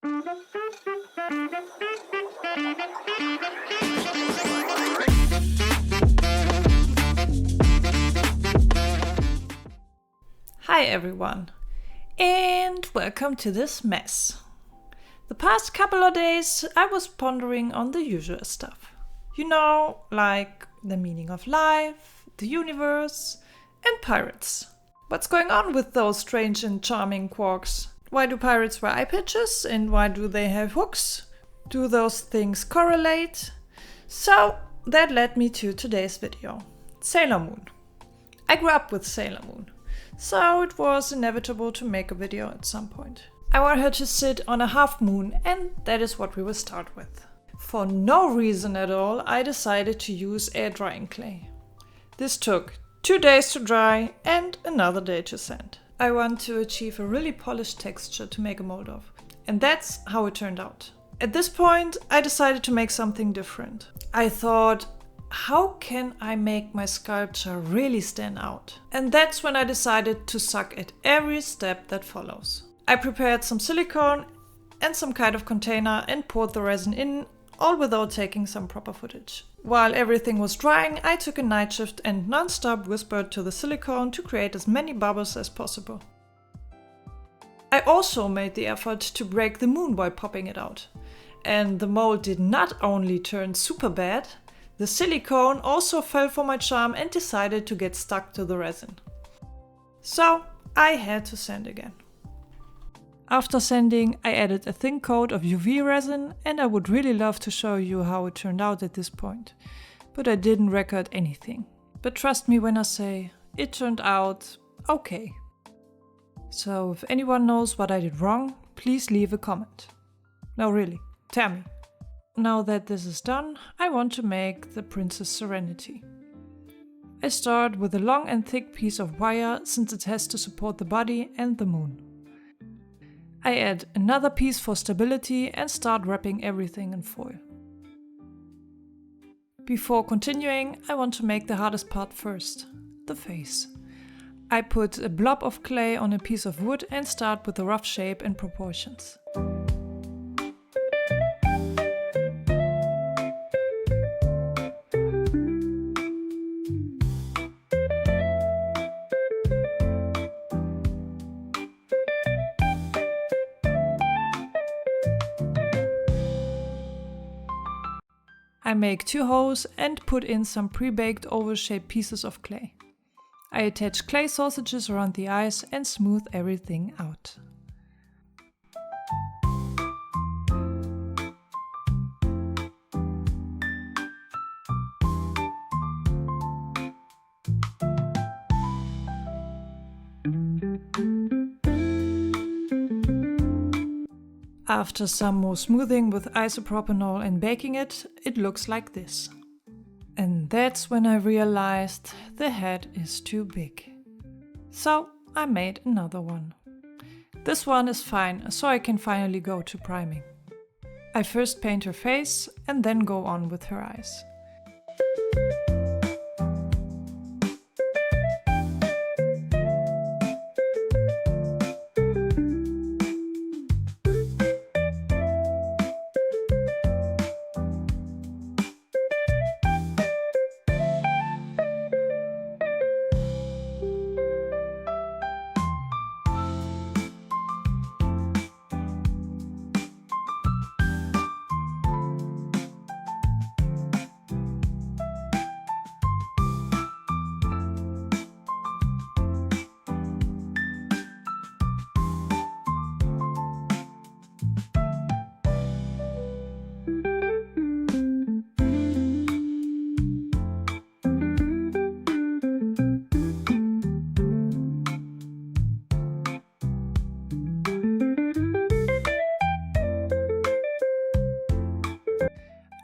Hi everyone, and welcome to this mess. The past couple of days I was pondering on the usual stuff. You know, like the meaning of life, the universe, and pirates. What's going on with those strange and charming quarks? Why do pirates wear eye patches and why do they have hooks? Do those things correlate? So that led me to today's video. Sailor Moon. I grew up with Sailor Moon, so it was inevitable to make a video at some point. I want her to sit on a half moon, and that is what we will start with. For no reason at all, I decided to use air drying clay. This took 2 days to dry and another day to sand. I want to achieve a really polished texture to make a mold of, and that's how it turned out. At this point, I decided to make something different. I thought, how can I make my sculpture really stand out? And that's when I decided to suck at every step that follows. I prepared some silicone and some kind of container and poured the resin in, all without taking some proper footage. While everything was drying, I took a night shift and non-stop whispered to the silicone to create as many bubbles as possible. I also made the effort to break the moon while popping it out. And the mold did not only turn super bad, the silicone also fell for my charm and decided to get stuck to the resin. So I had to sand again. After sanding, I added a thin coat of UV resin, and I would really love to show you how it turned out at this point, but I didn't record anything. But trust me when I say, it turned out okay. So if anyone knows what I did wrong, please leave a comment. No, really, tell me. Now that this is done, I want to make the Princess Serenity. I start with a long and thick piece of wire since it has to support the body and the moon. I add another piece for stability and start wrapping everything in foil. Before continuing, I want to make the hardest part first, the face. I put a blob of clay on a piece of wood and start with the rough shape and proportions. I make 2 holes and put in some pre-baked oval-shaped pieces of clay. I attach clay sausages around the eyes and smooth everything out. After some more smoothing with isopropanol and baking it, it looks like this. And that's when I realized the head is too big. So I made another one. This one is fine, so I can finally go to priming. I first paint her face and then go on with her eyes.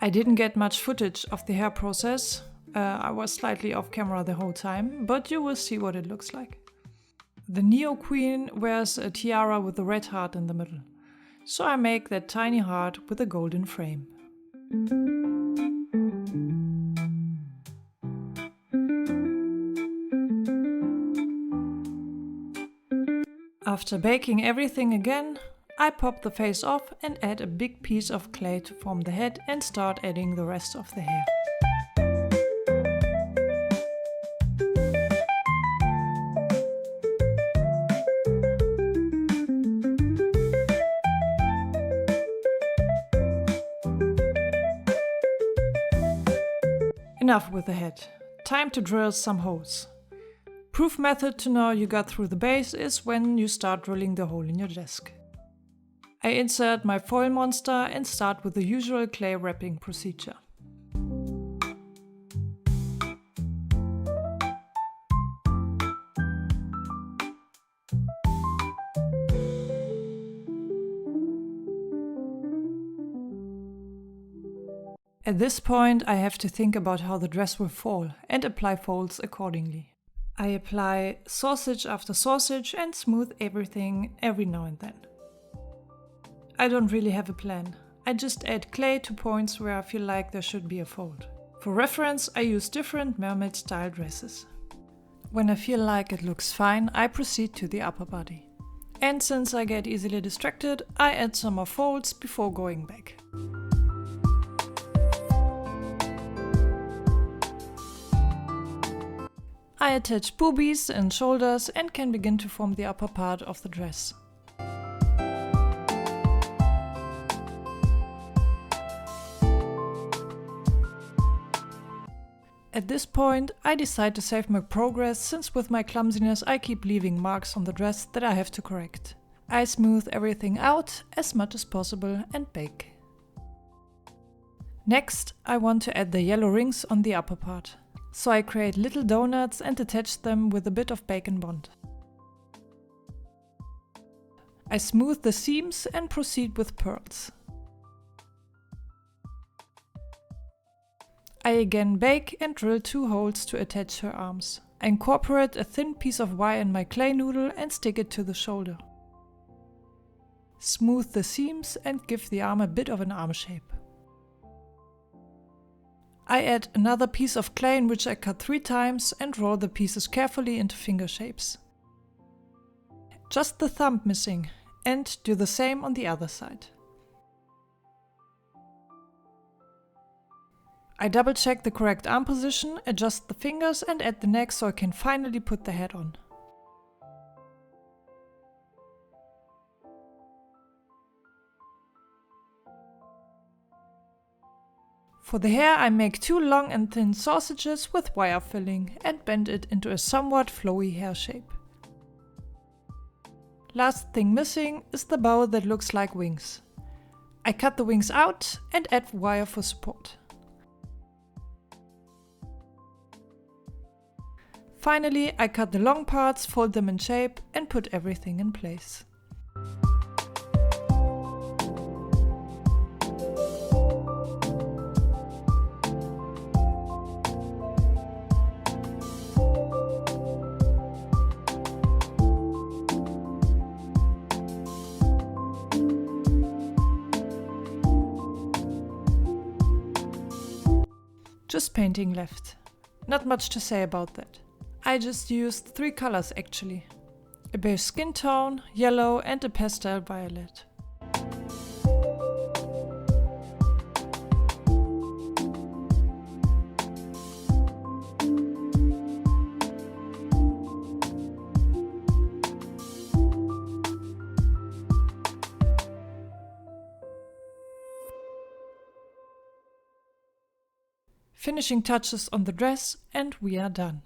I didn't get much footage of the hair process. I was slightly off camera the whole time, but you will see what it looks like. The Neo Queen wears a tiara with a red heart in the middle. So I make that tiny heart with a golden frame. After baking everything again, I pop the face off and add a big piece of clay to form the head and start adding the rest of the hair. Enough with the head. Time to drill some holes. Proof method to know you got through the base is when you start drilling the hole in your desk. I insert my foil monster and start with the usual clay wrapping procedure. At this point, I have to think about how the dress will fall and apply folds accordingly. I apply sausage after sausage and smooth everything every now and then. I don't really have a plan. I just add clay to points where I feel like there should be a fold. For reference, I use different mermaid style dresses. When I feel like it looks fine, I proceed to the upper body. And since I get easily distracted, I add some more folds before going back. I attach boobies and shoulders and can begin to form the upper part of the dress. At this point, I decide to save my progress since with my clumsiness I keep leaving marks on the dress that I have to correct. I smooth everything out as much as possible and bake. Next, I want to add the yellow rings on the upper part. So I create little donuts and attach them with a bit of bacon bond. I smooth the seams and proceed with pearls. I again bake and drill 2 holes to attach her arms. I incorporate a thin piece of wire in my clay noodle and stick it to the shoulder. Smooth the seams and give the arm a bit of an arm shape. I add another piece of clay in which I cut 3 times and roll the pieces carefully into finger shapes. Just the thumb missing, and do the same on the other side. I double check the correct arm position, adjust the fingers and add the neck so I can finally put the head on. For the hair I make 2 long and thin sausages with wire filling and bend it into a somewhat flowy hair shape. Last thing missing is the bow that looks like wings. I cut the wings out and add wire for support. Finally, I cut the long parts, fold them in shape and put everything in place. Just painting left. Not much to say about that. I just used 3 colors actually. A beige skin tone, yellow and a pastel violet. Finishing touches on the dress and we are done.